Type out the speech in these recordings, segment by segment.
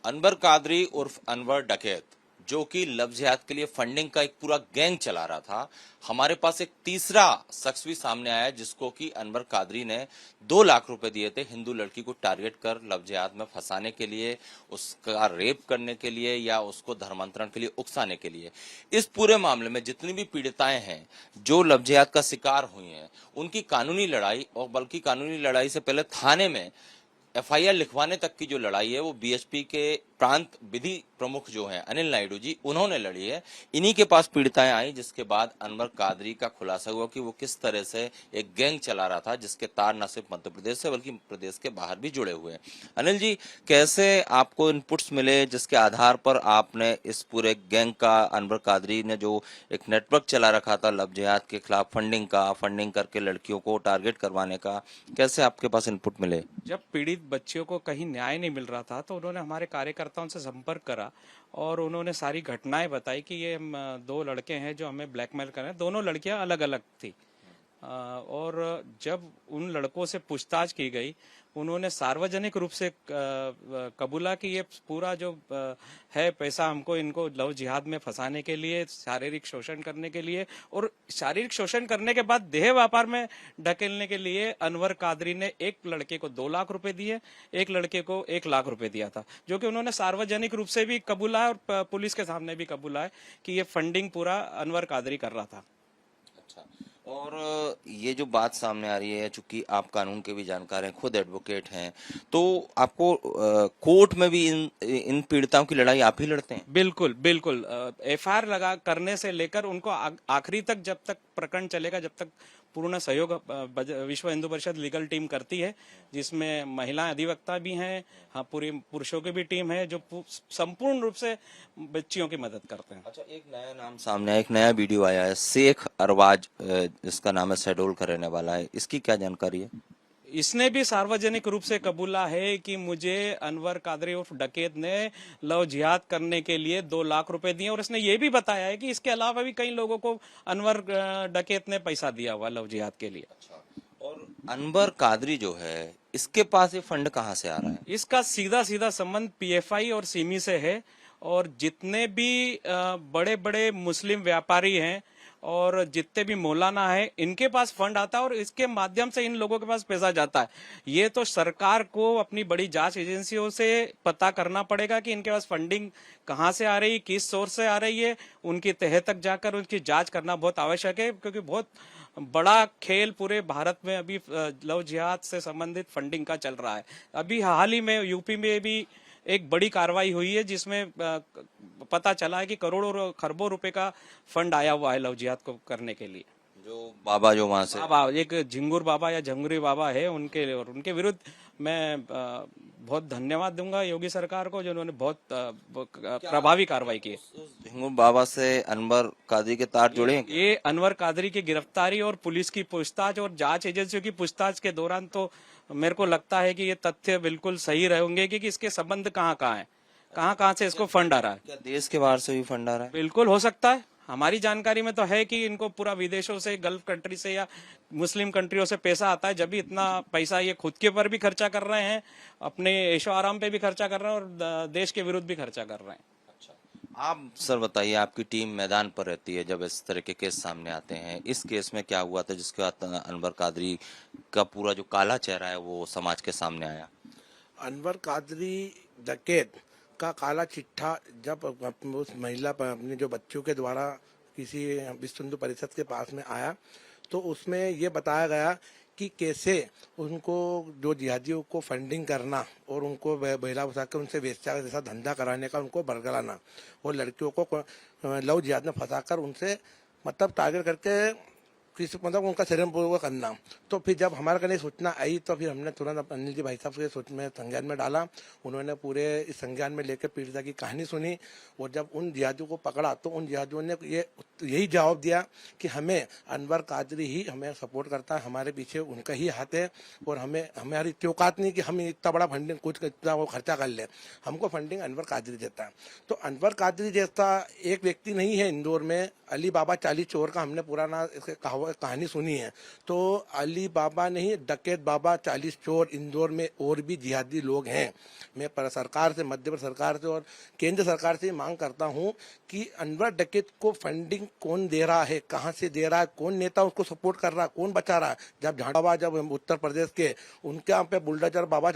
अनवर कादरी उर्फ अनवर डकैत, जो कि लव जिहाद के लिए फंडिंग का एक पूरा गैंग चला रहा था। हमारे पास एक तीसरा शख्स भी सामने आया जिसको कि अनवर कादरी ने 2 लाख रुपए दिए थे हिंदू लड़की को टारगेट कर लव जिहाद में फंसाने के लिए, उसका रेप करने के लिए या उसको धर्मांतरण के लिए उकसाने के लिए। इस पूरे मामले में जितनी भी पीड़िताएं हैं जो लव जिहाद का शिकार हुई हैं, उनकी कानूनी लड़ाई, और बल्कि कानूनी लड़ाई से पहले थाने में एफआईआर लिखवाने तक की जो लड़ाई है वो बीएसपी के प्रांत विधि प्रमुख जो हैं अनिल नायडू जी, उन्होंने लड़ी है। इन्हीं के पास पीड़िताएं आई, जिसके बाद अनवर कादरी का खुलासा हुआ कि वो किस तरह से एक गैंग चला रहा था जिसके तार न सिर्फ मध्य प्रदेश से बल्कि प्रदेश के बाहर भी जुड़े हुए हैं। अनिल जी, कैसे आपको इनपुट्स मिले जिसके आधार पर आपने इस पूरे गैंग का, अनवर कादरी ने जो एक नेटवर्क चला रखा था लव जिहाद के खिलाफ फंडिंग करके लड़कियों को टारगेट करवाने का, कैसे आपके पास इनपुट मिले? जब पीड़ित बच्चियों को कहीं न्याय नहीं मिल रहा था तो उन्होंने हमारे कार्यकर्ताओं से संपर्क करा और उन्होंने सारी घटनाएं बताई कि ये 2 लड़के हैं जो हमें ब्लैकमेल कर रहे हैं। दोनों लड़कियां अलग अलग थी। और जब उन लड़कों से पूछताछ की गई, उन्होंने सार्वजनिक रूप से कबूला कि ये पूरा जो है पैसा हमको इनको लव जिहाद में फंसाने के लिए, शारीरिक शोषण करने के लिए और शारीरिक शोषण करने के बाद देह व्यापार में ढकेलने के लिए अनवर कादरी ने एक लड़के को 2 लाख रुपए दिए, एक लड़के को 1 लाख रुपए दिया था, जो कि उन्होंने सार्वजनिक रूप से भी कबूला है और पुलिस के सामने भी कबूला है कि ये फंडिंग पूरा अनवर कादरी कर रहा था। और ये जो बात सामने आ रही है, चूंकि आप कानून के भी जानकार हैं, खुद एडवोकेट हैं, तो आपको कोर्ट में भी इन पीड़िताओं की लड़ाई आप ही लड़ते हैं? बिल्कुल बिल्कुल। एफआईआर लगा करने से लेकर उनको आखिरी तक, जब तक प्रकरण चलेगा, जब तक पूर्ण सहयोग विश्व हिंदू परिषद लीगल टीम करती है, जिसमें महिला अधिवक्ता भी हैं, हाँ, पूरी पुरुषों की भी टीम है जो संपूर्ण रूप से बच्चियों की मदद करते हैं। अच्छा, एक नया नाम सामने आया, एक नया वीडियो आया है, शेख अरवाज जिसका नाम है, शहडोल का रहने वाला है, इसकी क्या जानकारी है? इसने भी सार्वजनिक रूप से कबूला है कि मुझे अनवर कादरी उर्फ डकैत ने लव जिहाद करने के लिए 2 लाख रुपए दिए, और इसने ये भी बताया है कि इसके अलावा भी कई लोगों को अनवर डकैत ने पैसा दिया हुआ लव जिहाद के लिए। अच्छा, और अनवर कादरी जो है, इसके पास ये फंड कहाँ से आ रहा है? इसका सीधा सीधा संबंध पीएफआई और सिमी से है, और जितने भी बड़े बड़े मुस्लिम व्यापारी हैं और जितने भी मौलाना है, इनके पास फंड आता है और इसके माध्यम से इन लोगों के पास पैसा जाता है। ये तो सरकार को अपनी बड़ी जांच एजेंसियों से पता करना पड़ेगा कि इनके पास फंडिंग कहां से आ रही है, किस सोर्स से आ रही है, उनकी तह तक जाकर उनकी जांच करना बहुत आवश्यक है, क्योंकि बहुत बड़ा खेल पूरे भारत में अभी लव जिहाद से संबंधित फंडिंग का चल रहा है। अभी हाल ही में यूपी में भी एक बड़ी कार्रवाई हुई है जिसमें पता चला है कि करोड़ों और खरबों रुपए का फंड आया हुआ है लव जिहाद को करने के लिए। जो बाबा जो वहां से बाबा, एक झिंगुर बाबा या झंगुरी बाबा है, उनके और उनके विरुद्ध मैं बहुत धन्यवाद दूंगा योगी सरकार को, जो उन्होंने बहुत प्रभावी कार्रवाई की है। झिंगुर बाबा से अनवर कादरी के तार जुड़े हैं? ये अनवर कादरी की गिरफ्तारी और पुलिस की पूछताछ और जांच एजेंसियों की पूछताछ के दौरान तो मेरे को लगता है कि ये तथ्य बिल्कुल सही रहेंगे कि इसके संबंध कहाँ कहाँ है, कहाँ से इसको फंड आ रहा है। क्या देश के बाहर से भी फंड आ रहा है? बिल्कुल हो सकता है। हमारी जानकारी में तो है कि इनको पूरा विदेशों से, गल्फ कंट्री से या मुस्लिम कंट्रियों से पैसा आता है। जब भी इतना पैसा ये खुद के ऊपर भी खर्चा कर रहे हैं, अपने ऐशो आराम पे भी खर्चा कर रहे हैं और देश के विरुद्ध भी खर्चा कर रहे हैं। आप सर बताइए, आपकी टीम मैदान पर रहती है जब इस तरह के केस सामने आते हैं, इस केस में क्या हुआ था जिसके बाद अनवर कादरी का पूरा जो काला चेहरा है वो समाज के सामने आया? अनवर कादरी डकैत का काला चिट्ठा जब उस महिला पर अपने जो बच्चों के द्वारा किसी विश्व हिंदू परिषद के पास में आया, तो उसमें ये बताया गया कि कैसे उनको जो जिहादियों को फंडिंग करना और उनको बहला उठा कर उनसे वेश्या जैसा धंधा कराने का उनको बरगलाना और लड़कियों को लव जिहाद में फंसाकर उनसे मतलब टारगेट करके किसी मतलब उनका शरीर पूर्वक करना। तो फिर जब हमारे कने सूचना आई तो फिर हमने तुरंत अनिल जी भाई साहब के सोच में संज्ञान में डाला। उन्होंने पूरे इस संज्ञान में लेकर पीड़िता की कहानी सुनी और जब उन जिहादियों को पकड़ा तो उन जिहादियों ने यही जवाब दिया कि हमें अनवर कादरी ही हमें सपोर्ट करता है, हमारे पीछे उनका ही हाथ है और हमें हमारी औकात नहीं कि हम इतना बड़ा फंडिंग कुछ इतना वो खर्चा कर ले, हमको फंडिंग अनवर कादरी देता है। तो अनवर कादरी जैसा एक व्यक्ति नहीं है इंदौर में अली बाबा 40 चोर का हमने पुराना इसके कहानी सुनी है। तो अली बाबा नहीं, डकैत बाबा 40 चोर इंदौर में और भी जिहादी लोग हैं। मैं सरकार से, मध्य प्रदेश सरकार से और केंद्र सरकार से मांग करता हूं कि अनवर डकैत को फंडिंग कौन दे रहा है, कहां से दे रहा है, कौन नेता उसको सपोर्ट कर रहा है, कौन बचा रहा है। जब झाड़ू जब उत्तर प्रदेश के उनके यहाँ पे बुलडोजर बाबा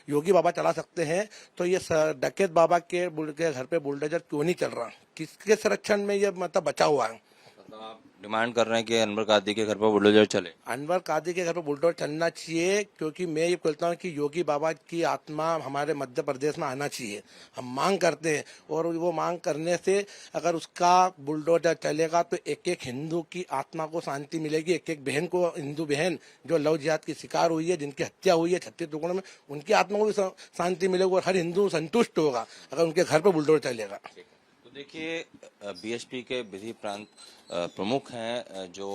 योगी बाबा चला सकते हैं, तो ये डकैत बाबा के घर पे बुलडोजर क्यों नहीं चल रहा? किसके संरक्षण में ये मतलब बचा हुआ है? मतलब आप डिमांड कर रहे हैं कि अनवर कादरी के घर पर बुलडोजर चले? अनवर कादरी के घर पर बुलडोजर चलना चाहिए, क्योंकि मैं ये बोलता हूँ कि योगी बाबा की आत्मा हमारे मध्य प्रदेश में आना चाहिए। हम मांग करते हैं, और वो मांग करने से अगर उसका बुलडोजर चलेगा तो एक एक हिंदू की आत्मा को शांति मिलेगी। एक एक बहन को, हिंदू बहन जो लव जिहाद की शिकार हुई है, जिनकी हत्या हुई है 36 टुकड़ों में, उनकी आत्मा को भी शांति मिलेगी, और हर हिंदू संतुष्ट होगा अगर उनके घर पर बुलडोजर चलेगा। तो देखिए, बीएसपी के विधि प्रांत प्रमुख हैं जो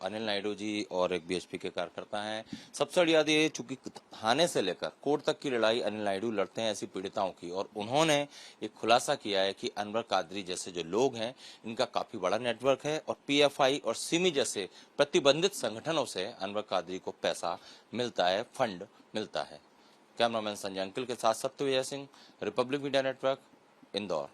अनिल नायडू जी, और एक बीएसपी के कार्यकर्ता हैं। सबसे बड़ी बात ये, चूंकि थाने से लेकर कोर्ट तक की लड़ाई अनिल नायडू लड़ते हैं ऐसी पीड़िताओं की, और उन्होंने एक खुलासा किया है कि अनवर कादरी जैसे जो लोग हैं, इनका काफी बड़ा नेटवर्क है, और पीएफआई और सिमी जैसे प्रतिबंधित संगठनों से अनवर कादरी को पैसा मिलता है, फंड मिलता है। कैमरामैन संजय अंकिल के साथ Satyavijay Singh, Republic media network, Indore.